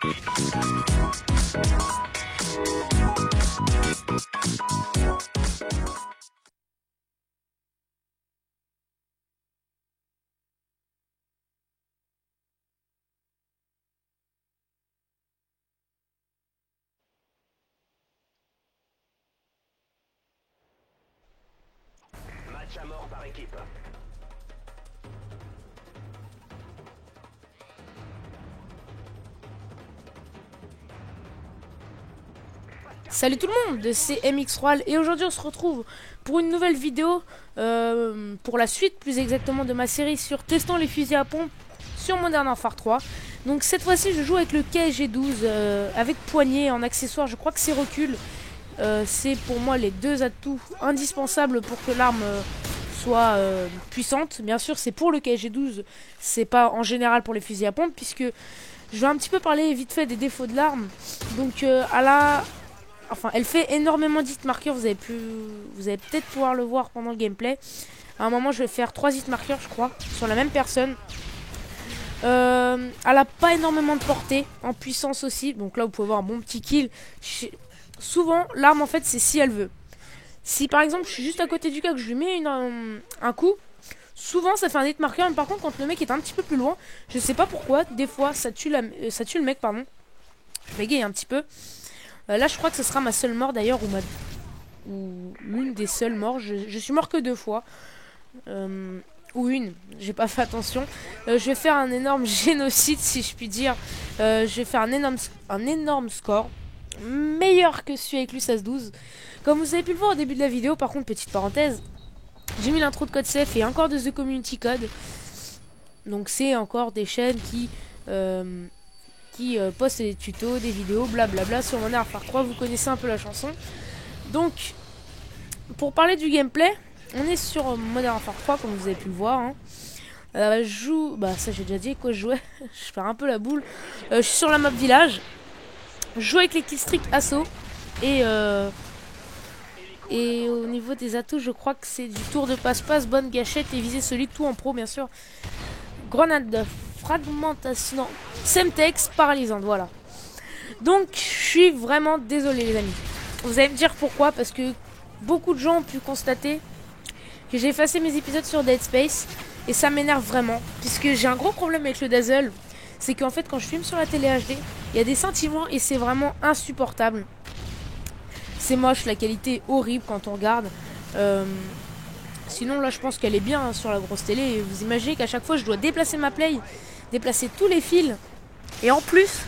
Match à mort par équipe. Salut tout le monde, c'est MX Royal et aujourd'hui on se retrouve pour une nouvelle vidéo, pour la suite plus exactement de ma série sur testant les fusils à pompe sur Modern Warfare 3. Donc cette fois-ci je joue avec le KSG-12 avec poignée en accessoire, je crois que c'est recul. C'est pour moi les deux atouts indispensables pour que l'arme soit puissante. Bien sûr c'est pour le KSG-12, c'est pas en général pour les fusils à pompe puisque je vais un petit peu parler vite fait des défauts de l'arme. Donc elle fait énormément d'hit marqueurs, vous allez peut-être pouvoir le voir pendant le gameplay. À un moment je vais faire 3 hit marqueurs je crois, sur la même personne. Elle a pas énormément de portée, en puissance aussi, donc là vous pouvez voir un bon petit kill. Souvent l'arme en fait c'est si elle veut. Si par exemple je suis juste à côté du gars que je lui mets un coup, souvent ça fait un hit marqueur, mais par contre quand le mec est un petit peu plus loin, je sais pas pourquoi, des fois ça tue le mec pardon. Je bégaye un petit peu. Là je crois que ce sera ma seule mort d'ailleurs, ou l'une des seules morts. Je suis mort que 2 fois, ou une, j'ai pas fait attention. Je vais faire un énorme génocide si je puis dire. Je vais faire un énorme score, meilleur que celui avec l'USAS-12. Comme vous avez pu le voir au début de la vidéo, par contre petite parenthèse, j'ai mis l'intro de Code Safe et encore de The Community Code. Donc c'est encore des chaînes qui poste des tutos, des vidéos, blablabla sur Modern Warfare 3, vous connaissez un peu la chanson. Donc, pour parler du gameplay, on est sur Modern Warfare 3 comme vous avez pu le voir. Hein. Je joue, bah ça j'ai déjà dit quoi je jouais, je fais un peu la boule. Je suis sur la map village, je joue avec les killstreak assaut et au niveau des atouts, je crois que c'est du tour de passe-passe, bonne gâchette et viser solide, tout en pro bien sûr. Grenade de fragmentation, non, Semtex paralysante, voilà. Donc je suis vraiment désolé les amis. Vous allez me dire pourquoi, parce que beaucoup de gens ont pu constater que j'ai effacé mes épisodes sur Dead Space et ça m'énerve vraiment, puisque j'ai un gros problème avec le dazzle. C'est qu'en fait quand je filme sur la télé HD, il y a des sentiments et c'est vraiment insupportable. C'est moche, la qualité est horrible quand on regarde. Sinon là je pense qu'elle est bien hein, sur la grosse télé. Et vous imaginez qu'à chaque fois je dois déplacer ma play, déplacer tous les fils et en plus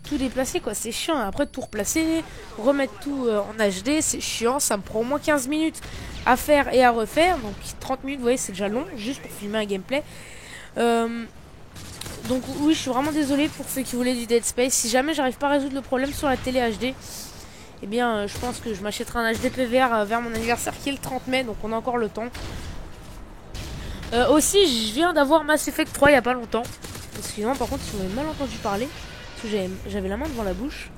tout déplacer quoi, c'est chiant. Après tout replacer, remettre tout en HD, c'est chiant, ça me prend au moins 15 minutes à faire et à refaire. Donc 30 minutes vous voyez c'est déjà long juste pour filmer un gameplay. Donc oui je suis vraiment désolé pour ceux qui voulaient du Dead Space. Si jamais j'arrive pas à résoudre le problème sur la télé HD, eh bien je pense que je m'achèterai un HD PVR vers mon anniversaire qui est le 30 mai, donc on a encore le temps. Aussi je viens d'avoir Mass Effect 3 il y a pas longtemps. Excusez-moi par contre si vous m'avez mal entendu parler, parce que j'avais la main devant la bouche.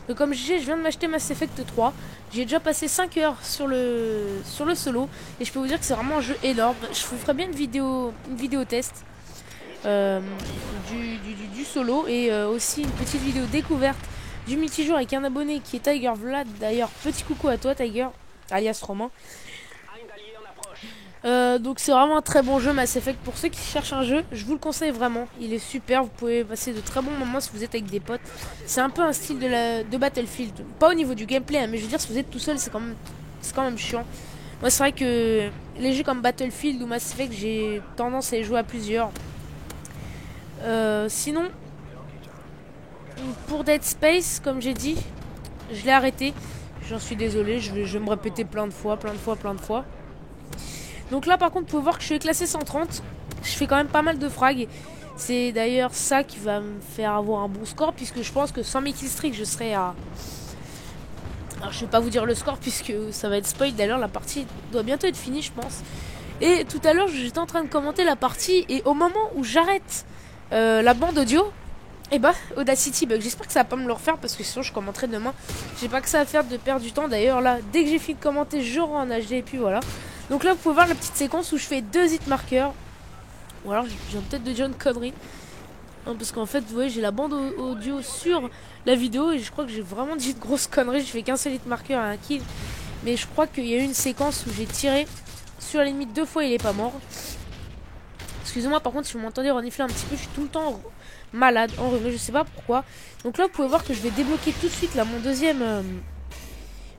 Donc comme je disais, je viens de m'acheter Mass Effect 3. J'ai déjà passé 5 heures sur le solo et je peux vous dire que c'est vraiment un jeu énorme. Je vous ferai bien une vidéo test du solo et aussi une petite vidéo découverte du multijoueur avec un abonné qui est Tiger Vlad. D'ailleurs petit coucou à toi Tiger alias Romain. Donc c'est vraiment un très bon jeu Mass Effect. Pour ceux qui cherchent un jeu, je vous le conseille vraiment, il est super, vous pouvez passer de très bons moments si vous êtes avec des potes. C'est un peu un style de Battlefield, pas au niveau du gameplay hein, mais je veux dire si vous êtes tout seul c'est quand même chiant. Moi c'est vrai que les jeux comme Battlefield ou Mass Effect j'ai tendance à les jouer à plusieurs. Sinon pour Dead Space comme j'ai dit, je l'ai arrêté, j'en suis désolé, je vais me répéter plein de fois. Donc là par contre vous pouvez voir que je suis classé 130. Je fais quand même pas mal de frags. C'est d'ailleurs ça qui va me faire avoir un bon score, puisque je pense que sans mes killstreaks je serai à... Alors je vais pas vous dire le score puisque ça va être spoil. D'ailleurs la partie doit bientôt être finie je pense. Et tout à l'heure j'étais en train de commenter la partie et au moment où j'arrête la bande audio, et bah Audacity bug. J'espère que ça va pas me le refaire parce que sinon je commenterai demain. J'ai pas que ça à faire de perdre du temps. D'ailleurs là dès que j'ai fini de commenter je rends en HD et puis voilà. Donc là vous pouvez voir la petite séquence où je fais 2 hit marqueurs. Ou alors je viens peut-être de dire une connerie. hein, parce qu'en fait, vous voyez, j'ai la bande audio sur la vidéo et je crois que j'ai vraiment dit de grosses conneries. Je fais qu'un seul hit marqueur et un kill. Mais je crois qu'il y a eu une séquence où j'ai tiré sur la limite 2 fois, il est pas mort. Excusez-moi, par contre, si vous m'entendez renifler un petit peu, je suis tout le temps malade, enrhumé, je sais pas pourquoi. Donc là, vous pouvez voir que je vais débloquer tout de suite là mon deuxième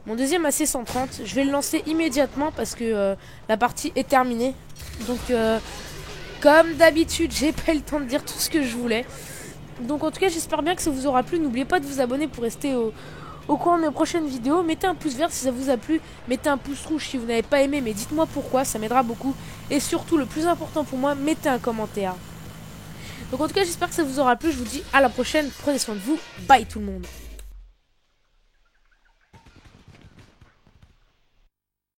AC-130. Je vais le lancer immédiatement parce que la partie est terminée. Donc, comme d'habitude, j'ai pas eu le temps de dire tout ce que je voulais. Donc en tout cas, j'espère bien que ça vous aura plu. N'oubliez pas de vous abonner pour rester au courant de mes prochaines vidéos. Mettez un pouce vert si ça vous a plu. Mettez un pouce rouge si vous n'avez pas aimé, mais dites-moi pourquoi, ça m'aidera beaucoup. Et surtout, le plus important pour moi, mettez un commentaire. Donc en tout cas, j'espère que ça vous aura plu. Je vous dis à la prochaine. Prenez soin de vous. Bye tout le monde.